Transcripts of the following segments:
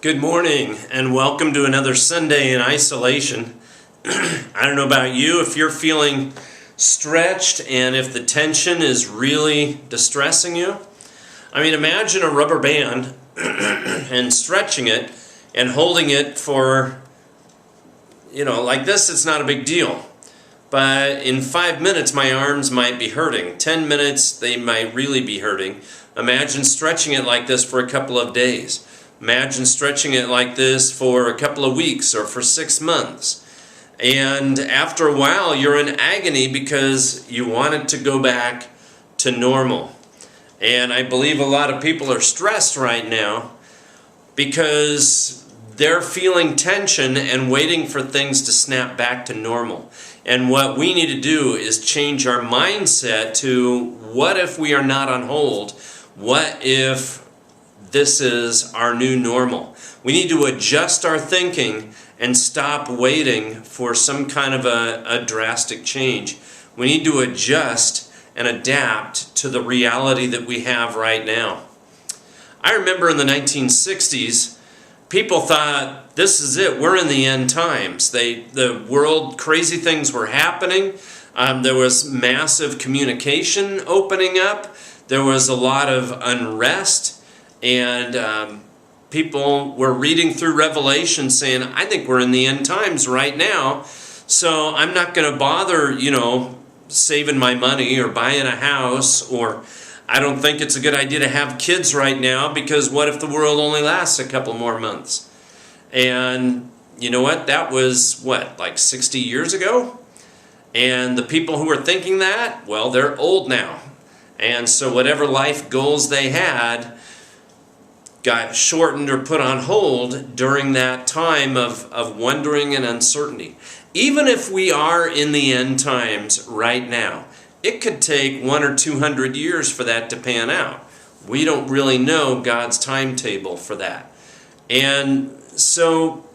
Good morning and welcome to another Sunday in isolation. I don't know about you, if you're feeling stretched and if the tension is really distressing you. I mean, imagine a rubber band and stretching it and holding it for, like this, it's not a big deal. But in 5 minutes, my arms might be hurting. 10 minutes, they might really be hurting. Imagine stretching it like this for a couple of days. Imagine stretching it like this for a couple of weeks or for 6 months. And after a while, you're in agony because you want it to go back to normal. And I believe a lot of people are stressed right now because they're feeling tension and waiting for things to snap back to normal. And what we need to do is change our mindset to, what if we are not on hold? What if this is our new normal? We need to adjust our thinking and stop waiting for some kind of a drastic change. We need to adjust and adapt to the reality that we have right now. I remember in the 1960s, people thought, this is it, we're in the end times. The world, crazy things were happening. There was massive communication opening up. There was a lot of unrest. And people were reading through Revelation saying, I think we're in the end times right now, so I'm not going to bother, saving my money or buying a house, or I don't think it's a good idea to have kids right now because what if the world only lasts a couple more months? And you know what? That was, like 60 years ago? And the people who were thinking that, well, they're old now. And so whatever life goals they had got shortened or put on hold during that time of wondering and uncertainty. Even if we are in the end times right now, it could take 100 or 200 years for that to pan out. We don't really know God's timetable for that. And so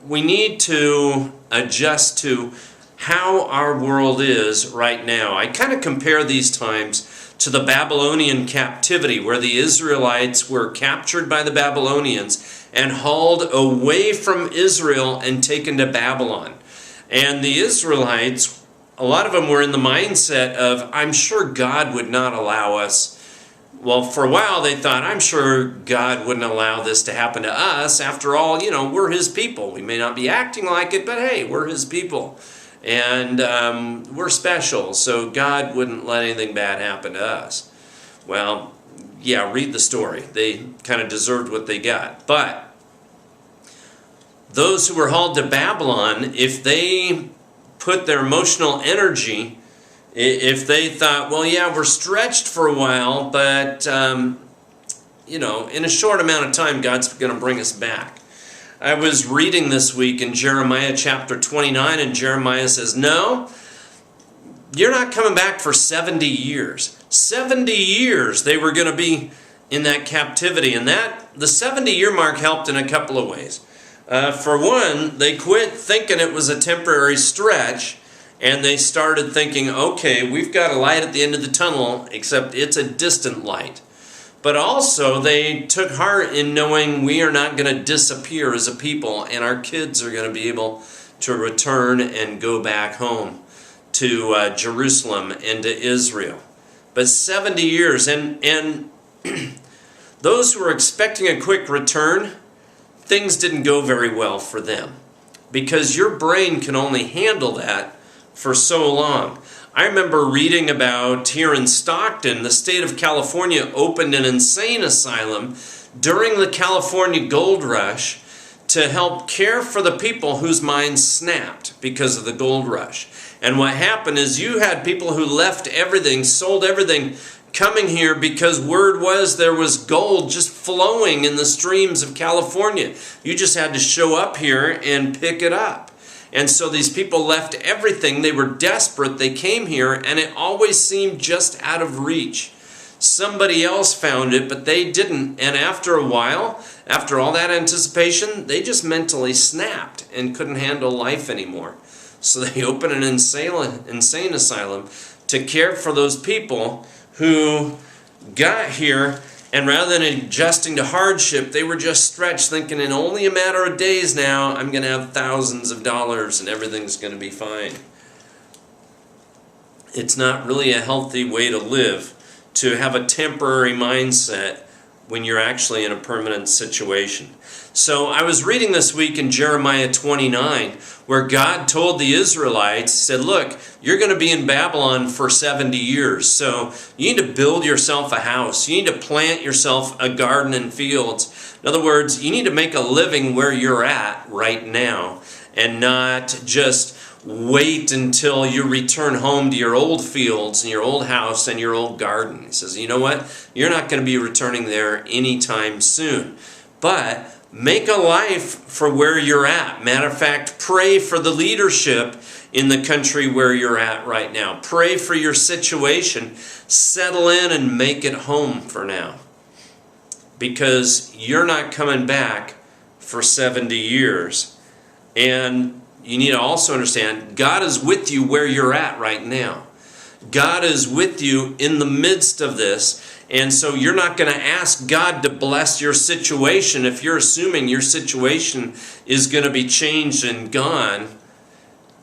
we need to adjust to how our world is right now. I kind of compare these times to the Babylonian captivity, where the Israelites were captured by the Babylonians and hauled away from Israel and taken to Babylon. And the Israelites, a lot of them were in the mindset of, I'm sure God would not allow us. Well, for a while they thought, I'm sure God wouldn't allow this to happen to us. After all, we're His people. We may not be acting like it, but hey, we're His people. And we're special, so God wouldn't let anything bad happen to us. Well, yeah, read the story. They kind of deserved what they got. But those who were hauled to Babylon, if they put their emotional energy, if they thought, well, yeah, we're stretched for a while, but, in a short amount of time, God's going to bring us back. I was reading this week in Jeremiah chapter 29, and Jeremiah says, no, you're not coming back for 70 years. 70 years they were going to be in that captivity. And the 70-year mark helped in a couple of ways. For one, they quit thinking it was a temporary stretch, and they started thinking, okay, we've got a light at the end of the tunnel, except it's a distant light. But also, they took heart in knowing we are not going to disappear as a people, and our kids are going to be able to return and go back home to Jerusalem and to Israel. But 70 years, and those who were expecting a quick return, things didn't go very well for them, because your brain can only handle that for so long. I remember reading about here in Stockton, the state of California opened an insane asylum during the California gold rush to help care for the people whose minds snapped because of the gold rush. And what happened is you had people who left everything, sold everything, coming here because word was there was gold just flowing in the streams of California. You just had to show up here and pick it up. And so these people left everything. They were desperate. They came here, and it always seemed just out of reach. Somebody else found it, but they didn't. And after a while, after all that anticipation, they just mentally snapped and couldn't handle life anymore. So they opened an insane asylum to care for those people who got here And rather than adjusting to hardship, they were just stretched, thinking in only a matter of days now, I'm going to have thousands of dollars and everything's going to be fine. It's not really a healthy way to live, to have a temporary mindset when you're actually in a permanent situation. So I was reading this week in Jeremiah 29, where God told the Israelites, He said, look, you're going to be in Babylon for 70 years. So you need to build yourself a house. You need to plant yourself a garden and fields. In other words, you need to make a living where you're at right now and not just wait until you return home to your old fields and your old house and your old garden. He says, you know what? You're not going to be returning there anytime soon. But make a life for where you're at. Matter of fact, pray for the leadership in the country where you're at right now. Pray for your situation. Settle in and make it home for now. Because you're not coming back for 70 years. And you need to also understand, God is with you where you're at right now. God is with you in the midst of this. And so you're not going to ask God to bless your situation if you're assuming your situation is going to be changed and gone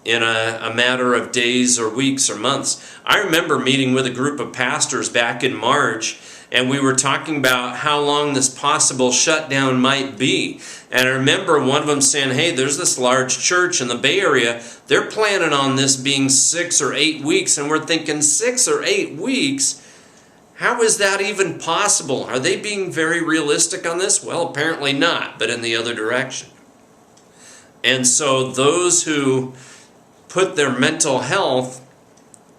in a matter of days or weeks or months. I remember meeting with a group of pastors back in March, and we were talking about how long this possible shutdown might be. And I remember one of them saying, hey, there's this large church in the Bay Area. They're planning on this being 6 or 8 weeks. And we're thinking 6 or 8 weeks? How is that even possible? Are they being very realistic on this? Well, apparently not, but in the other direction. And so those who put their mental health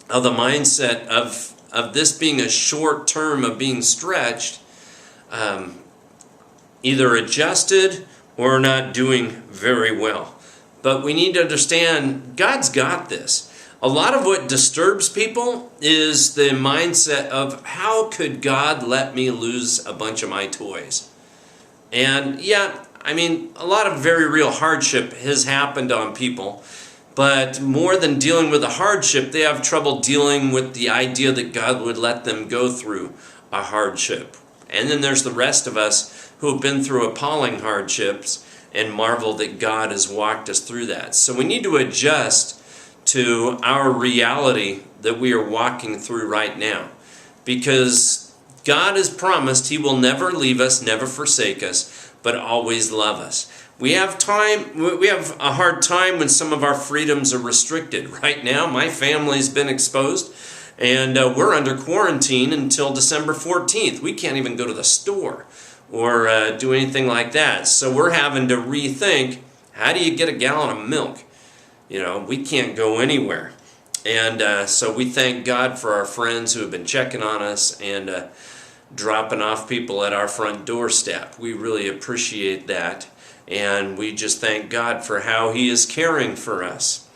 of the mindset of this being a short term of being stretched, either adjusted or not doing very well. But we need to understand God's got this. A lot of what disturbs people is the mindset of how could God let me lose a bunch of my toys? And yeah, I mean, a lot of very real hardship has happened on people. But more than dealing with the hardship, they have trouble dealing with the idea that God would let them go through a hardship. And then there's the rest of us who have been through appalling hardships and marvel that God has walked us through that. So we need to adjust to our reality that we are walking through right now. Because God has promised He will never leave us, never forsake us, but always love us. We have a hard time when some of our freedoms are restricted. Right now, my family's been exposed, and we're under quarantine until December 14th. We can't even go to the store or do anything like that. So we're having to rethink, how do you get a gallon of milk? You know, we can't go anywhere. And so we thank God for our friends who have been checking on us and dropping off people at our front doorstep. We really appreciate that. And we just thank God for how He is caring for us.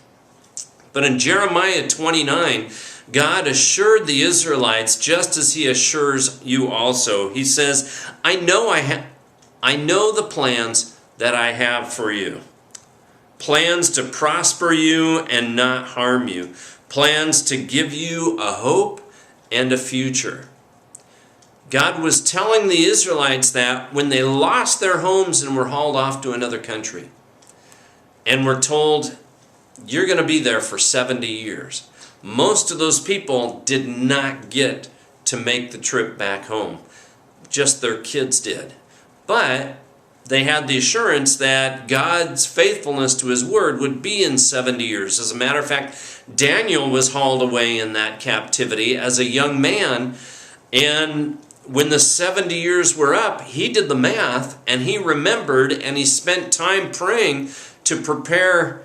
But in Jeremiah 29, God assured the Israelites just as He assures you also. He says, I know the plans that I have for you. Plans to prosper you and not harm you. Plans to give you a hope and a future. God was telling the Israelites that when they lost their homes and were hauled off to another country and were told, you're going to be there for 70 years. Most of those people did not get to make the trip back home. Just their kids did. But they had the assurance that God's faithfulness to His word would be in 70 years. As a matter of fact, Daniel was hauled away in that captivity as a young man, and when the 70 years were up, he did the math, and he remembered, and he spent time praying to prepare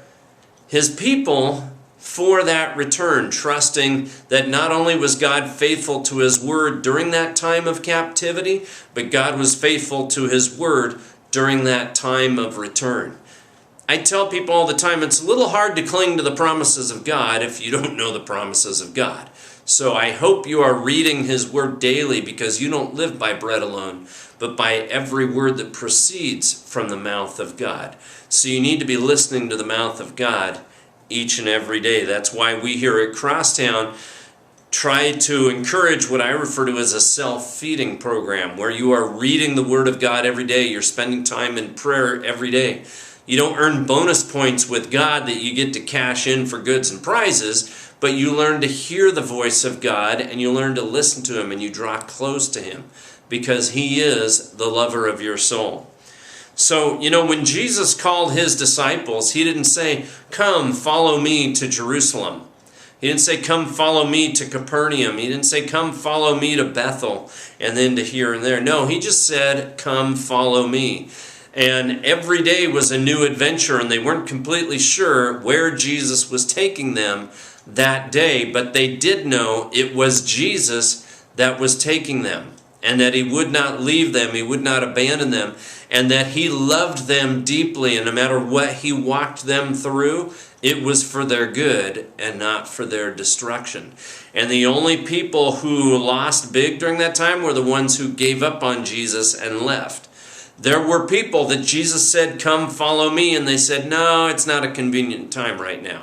his people for that return, trusting that not only was God faithful to His word during that time of captivity, but God was faithful to His word during that time of return. I tell people all the time, it's a little hard to cling to the promises of God if you don't know the promises of God. So I hope you are reading His word daily, because you don't live by bread alone, but by every word that proceeds from the mouth of God. So you need to be listening to the mouth of God each and every day. That's why we here at Crosstown try to encourage what I refer to as a self-feeding program, where you are reading the Word of God every day. You're spending time in prayer every day. You don't earn bonus points with God that you get to cash in for goods and prizes, but you learn to hear the voice of God, and you learn to listen to Him, and you draw close to Him, because He is the lover of your soul. So, when Jesus called His disciples, He didn't say, "Come, follow me to Jerusalem." He didn't say, "Come, follow me to Capernaum." He didn't say, "Come, follow me to Bethel," and then to here and there. No, He just said, "Come, follow me." And every day was a new adventure, and they weren't completely sure where Jesus was taking them that day, but they did know it was Jesus that was taking them, and that He would not leave them, He would not abandon them, and that He loved them deeply, and no matter what He walked them through, it was for their good and not for their destruction. And the only people who lost big during that time were the ones who gave up on Jesus and left. There were people that Jesus said, "Come, follow me," and they said, "No, it's not a convenient time right now."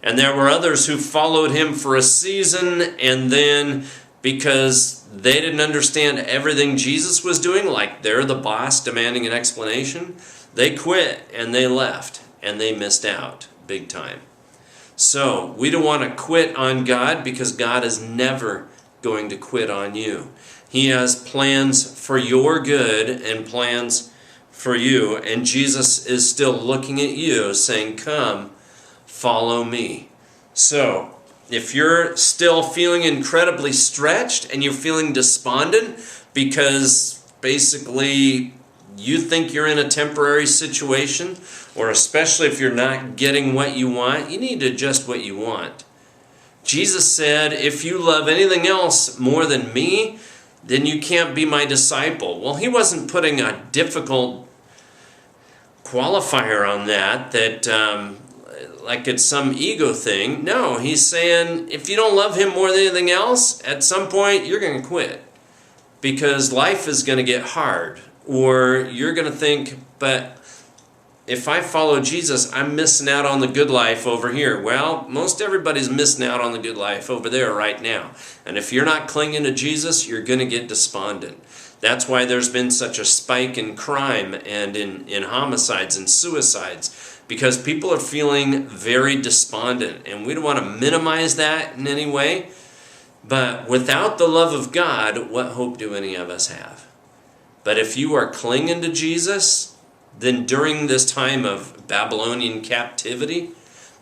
And there were others who followed Him for a season, and then because they didn't understand everything Jesus was doing, like they're the boss demanding an explanation, they quit and they left, and they missed out big time. So we don't want to quit on God, because God is never going to quit on you. He has plans for your good and plans for you, and Jesus is still looking at you saying, "Come, follow me." So if you're still feeling incredibly stretched and you're feeling despondent because basically you think you're in a temporary situation, or especially if you're not getting what you want, you need to adjust what you want. Jesus said, "If you love anything else more than me, then you can't be my disciple." Well, He wasn't putting a difficult qualifier on that like it's some ego thing. No, He's saying if you don't love Him more than anything else, at some point you're going to quit, because life is going to get hard, or you're going to think, "But if I follow Jesus, I'm missing out on the good life over here." Well, most everybody's missing out on the good life over there right now. And if you're not clinging to Jesus, you're going to get despondent. That's why there's been such a spike in crime and in homicides and suicides, because people are feeling very despondent. And we don't want to minimize that in any way. But without the love of God, what hope do any of us have? But if you are clinging to Jesus, then during this time of Babylonian captivity,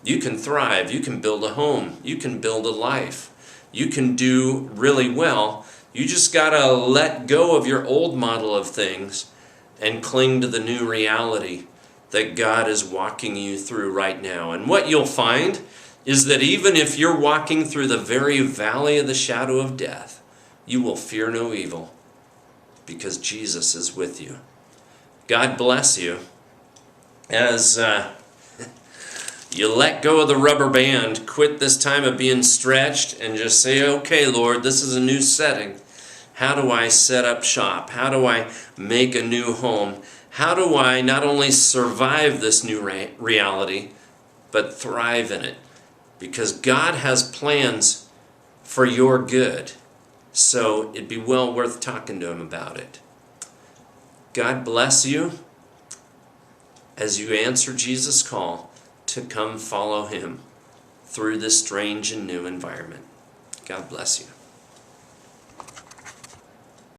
you can thrive, you can build a home, you can build a life, you can do really well. You just got to let go of your old model of things and cling to the new reality that God is walking you through right now. And what you'll find is that even if you're walking through the very valley of the shadow of death, you will fear no evil, because Jesus is with you. God bless you as you let go of the rubber band, quit this time of being stretched, and just say, "Okay, Lord, this is a new setting. How do I set up shop? How do I make a new home? How do I not only survive this new reality, but thrive in it?" Because God has plans for your good. So it'd be well worth talking to Him about it. God bless you as you answer Jesus' call to come follow Him through this strange and new environment. God bless you.